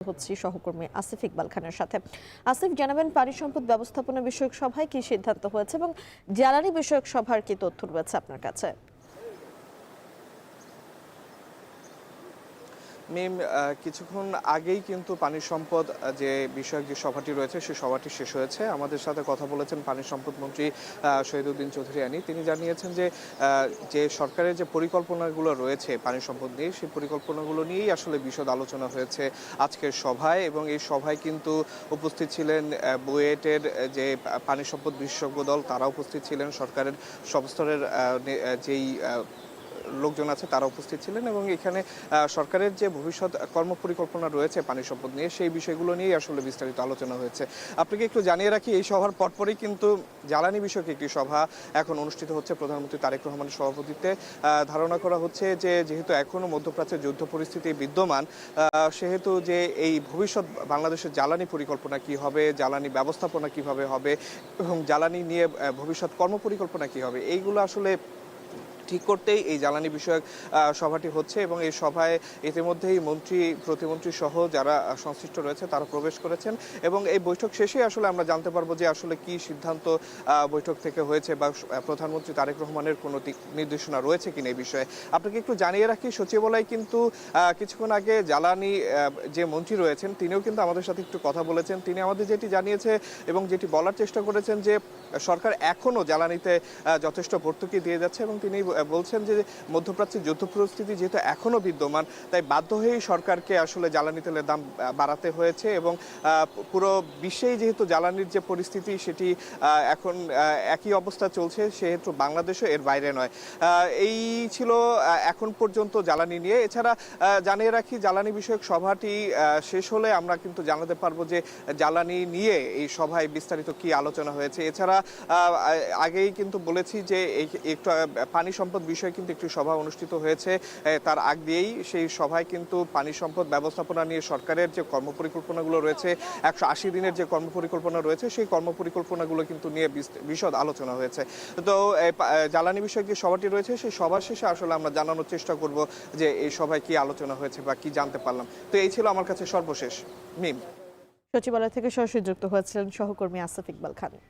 হচ্ছি সহকর্মী আসিফ ইকবাল খানের সাথে। আসিফ, জানাবেন পানি সম্পদ ব্যবস্থাপনা বিষয়ক সভায় কি সিদ্ধান্ত হয়েছে এবং জ্বালানি বিষয়ক সভার কি তথ্য রয়েছে আপনার কাছে? মিম, কিছুক্ষণ আগেই কিন্তু পানি সম্পদ যে বিষয়ক যে সভাটি রয়েছে সেই সভাটি শেষ হয়েছে। আমাদের সাথে কথা বলেছেন পানি সম্পদ মন্ত্রী শহীদুদ্দীন চৌধুরী আনি। তিনি জানিয়েছেন যে যে সরকারের যে পরিকল্পনাগুলো রয়েছে পানি সম্পদ নিয়ে, সেই পরিকল্পনাগুলো নিয়েই আসলে বিশদ আলোচনা হয়েছে আজকের সভায়। এবং এই সভায় কিন্তু উপস্থিত ছিলেন বুয়েটের যে পানি সম্পদ বিশেষজ্ঞ দল, তারা উপস্থিত ছিলেন, সরকারের সব স্তরের যেই লোকজন আছে তারা উপস্থিত ছিলেন। এবং এখানে সরকারের যে ভবিষ্যৎ কর্মপরিকল্পনা রয়েছে পানি সম্পদ নিয়ে, সেই বিষয়গুলো নিয়েই আসলে বিস্তারিত আলোচনা হয়েছে। আপনাকে একটু জানিয়ে রাখি, এই সভার পরপরই কিন্তু জ্বালানি বিষয়ক একটি সভা এখন অনুষ্ঠিত হচ্ছে প্রধানমন্ত্রী তারেক রহমানের সভাপতিত্বে। ধারণা করা হচ্ছে যে যেহেতু এখনো মধ্যপ্রাচ্যে যুদ্ধ পরিস্থিতি বিদ্যমান, সেহেতু যে এই ভবিষ্যৎ বাংলাদেশের জ্বালানি পরিকল্পনা কি হবে, জ্বালানি ব্যবস্থাপনা কিভাবে হবে এবং জ্বালানি নিয়ে ভবিষ্যৎ কর্মপরিকল্পনা কি হবে, এইগুলো আসলে ঠিক করতেই এই জ্বালানি বিষয়ক সভাটি হচ্ছে। এবং এই সভায় ইতিমধ্যেই মন্ত্রী, প্রতিমন্ত্রী সহ যারা সংশ্লিষ্ট রয়েছে তারা প্রবেশ করেছেন। এবং এই বৈঠক শেষে আসলে আমরা জানতে পারবো যে আসলে কি সিদ্ধান্ত বৈঠক থেকে হয়েছে বা প্রধানমন্ত্রী তারেক রহমানের কোনো নির্দেশনা রয়েছে কিনা এই বিষয়ে। আপনাকে একটু জানিয়ে রাখি, সচিবালয় কিন্তু কিছুক্ষণ আগে জ্বালানি যে মন্ত্রী রয়েছেন তিনিও কিন্তু আমাদের সাথে একটু কথা বলেছেন। তিনি আমাদের যেটি জানিয়েছে এবং যেটি বলার চেষ্টা করেছেন যে সরকার এখনও জ্বালানিতে যথেষ্ট ভর্তুকি দিয়ে যাচ্ছে। এবং তিনি বলছেন যে মধ্যপ্রাচ্যের যুদ্ধ পরিস্থিতি যেহেতু এখনও বিদ্যমান, তাই বাধ্য হয়েই সরকারকে আসলে জ্বালানি তেলের দাম বাড়াতে হয়েছে। এবং পুরো বিশ্বেই যেহেতু জ্বালানির যে পরিস্থিতি সেটি এখন একই অবস্থা চলছে, সেহেতু বাংলাদেশও এর বাইরে নয়। এই ছিল এখন পর্যন্ত জ্বালানি নিয়ে। এছাড়া জানিয়ে রাখি, জ্বালানি বিষয়ক সভাটি শেষ হলে আমরা কিন্তু জানাতে পারবো যে জ্বালানি নিয়ে এই সভায় বিস্তারিত কি আলোচনা হয়েছে। এছাড়া আগেই কিন্তু বলেছি যে একটু পানি সম্পদ বিষয়ে কিন্তু একটি সভা অনুষ্ঠিত হয়েছে। তার আগ দিয়েই সেই সভায় কিন্তু পানি সম্পদ ব্যবস্থাপনা নিয়ে সরকারের যে কর্মপরিকল্পনাগুলো রয়েছে, 180 দিনের যে কর্মপরিকল্পনা রয়েছে, সেই কর্মপরিকল্পনাগুলো কিন্তু নিয়ে বিশদ আলোচনা হয়েছে। তো জ্বালানি বিষয়ক যে সভাটি রয়েছে সেই সভা শেষে আসলে আমরা জানানোর চেষ্টা করব যে এই সভায় কি আলোচনা হয়েছে বা কি জানতে পারলাম। তো এই ছিল আমার কাছে সর্বশেষ। মিম। সচিবালয় থেকে সরাসরি যুক্ত হয়েছিলেন সহকর্মী আসিফ ইকবাল খান।